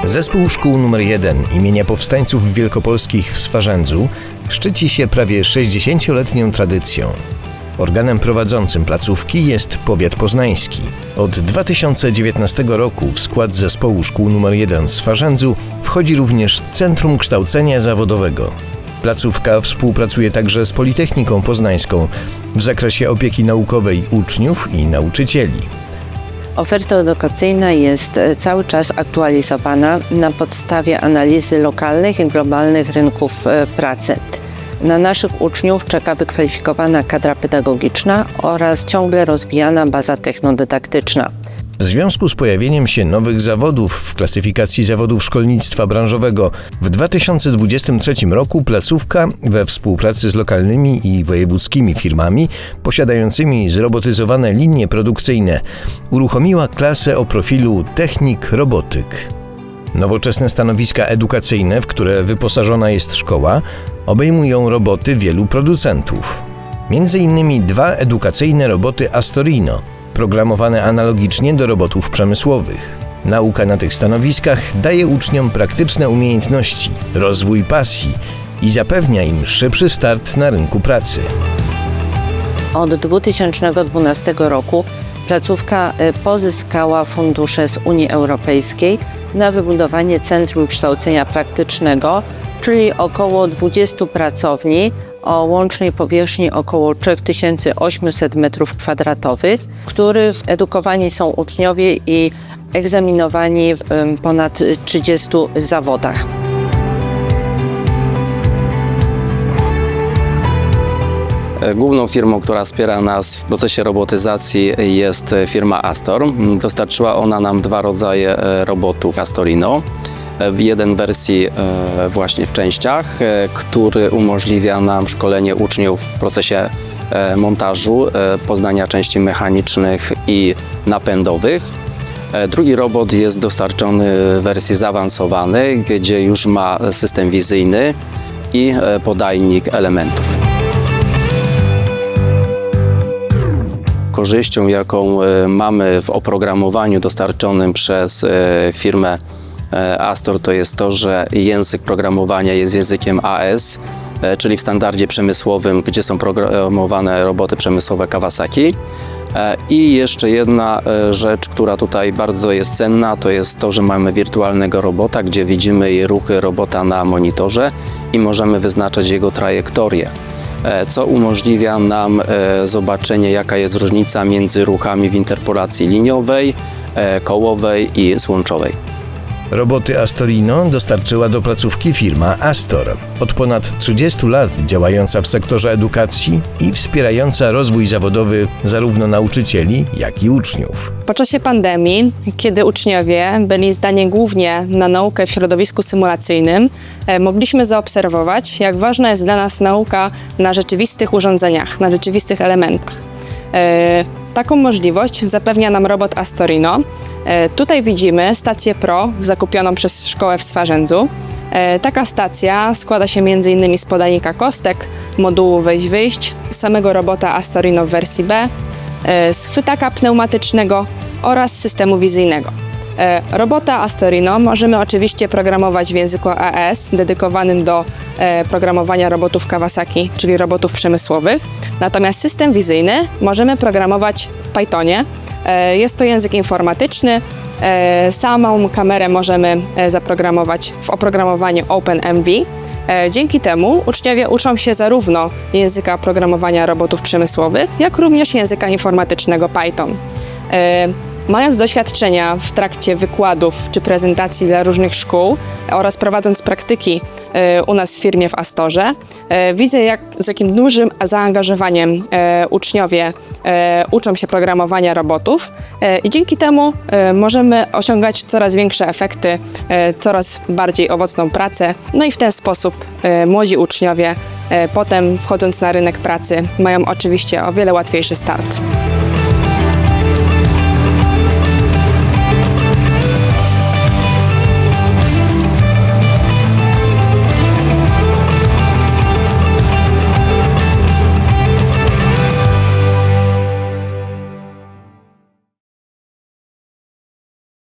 Zespół Szkół nr 1 imienia Powstańców Wielkopolskich w Swarzędzu szczyci się prawie 60-letnią tradycją. Organem prowadzącym placówki jest powiat poznański. Od 2019 roku w skład Zespołu Szkół nr 1 w Swarzędzu wchodzi również Centrum Kształcenia Zawodowego. Placówka współpracuje także z Politechniką Poznańską w zakresie opieki naukowej uczniów i nauczycieli. Oferta edukacyjna jest cały czas aktualizowana na podstawie analizy lokalnych i globalnych rynków pracy. Na naszych uczniów czeka wykwalifikowana kadra pedagogiczna oraz ciągle rozwijana baza technodydaktyczna. W związku z pojawieniem się nowych zawodów w klasyfikacji zawodów szkolnictwa branżowego w 2023 roku placówka we współpracy z lokalnymi i wojewódzkimi firmami posiadającymi zrobotyzowane linie produkcyjne uruchomiła klasę o profilu technik-robotyk. Nowoczesne stanowiska edukacyjne, w które wyposażona jest szkoła, obejmują roboty wielu producentów. Między innymi 2 edukacyjne roboty Astorino, programowane analogicznie do robotów przemysłowych. Nauka na tych stanowiskach daje uczniom praktyczne umiejętności, rozwój pasji i zapewnia im szybszy start na rynku pracy. Od 2012 roku placówka pozyskała fundusze z Unii Europejskiej na wybudowanie Centrum Kształcenia Praktycznego, czyli około 20 pracowni o łącznej powierzchni około 3800 m2, w których edukowani są uczniowie i egzaminowani w ponad 30 zawodach. Główną firmą, która wspiera nas w procesie robotyzacji, jest firma Astor. Dostarczyła ona nam 2 rodzaje robotów Astorino. W jeden wersji właśnie w częściach, który umożliwia nam szkolenie uczniów w procesie montażu, poznania części mechanicznych i napędowych. Drugi robot jest dostarczony w wersji zaawansowanej, gdzie już ma system wizyjny i podajnik elementów. Korzyścią, jaką mamy w oprogramowaniu dostarczonym przez firmę Astor, to jest to, że język programowania jest językiem AS, czyli w standardzie przemysłowym, gdzie są programowane roboty przemysłowe Kawasaki. I jeszcze jedna rzecz, która tutaj bardzo jest cenna, to jest to, że mamy wirtualnego robota, gdzie widzimy ruchy robota na monitorze i możemy wyznaczać jego trajektorię, co umożliwia nam zobaczenie, jaka jest różnica między ruchami w interpolacji liniowej, kołowej i złączowej. Roboty Astorino dostarczyła do placówki firma Astor, od ponad 30 lat działająca w sektorze edukacji i wspierająca rozwój zawodowy zarówno nauczycieli, jak i uczniów. Po czasie pandemii, kiedy uczniowie byli zdani głównie na naukę w środowisku symulacyjnym, mogliśmy zaobserwować, jak ważna jest dla nas nauka na rzeczywistych urządzeniach, na rzeczywistych elementach. Taką możliwość zapewnia nam robot Astorino. Tutaj widzimy stację Pro zakupioną przez szkołę w Swarzędzu. Taka stacja składa się m.in. z podajnika kostek, modułu wejść-wyjść, samego robota Astorino w wersji B, z chwytaka pneumatycznego oraz systemu wizyjnego. Robota Astorino możemy oczywiście programować w języku AS dedykowanym do programowania robotów Kawasaki, czyli robotów przemysłowych. Natomiast system wizyjny możemy programować w Pythonie. Jest to język informatyczny. Samą kamerę możemy zaprogramować w oprogramowaniu OpenMV. Dzięki temu uczniowie uczą się zarówno języka programowania robotów przemysłowych, jak również języka informatycznego Python. Mając doświadczenia w trakcie wykładów czy prezentacji dla różnych szkół oraz prowadząc praktyki u nas w firmie w Astorze, widzę, z jakim dużym zaangażowaniem uczniowie uczą się programowania robotów i dzięki temu możemy osiągać coraz większe efekty, coraz bardziej owocną pracę. No i w ten sposób młodzi uczniowie potem, wchodząc na rynek pracy, mają oczywiście o wiele łatwiejszy start.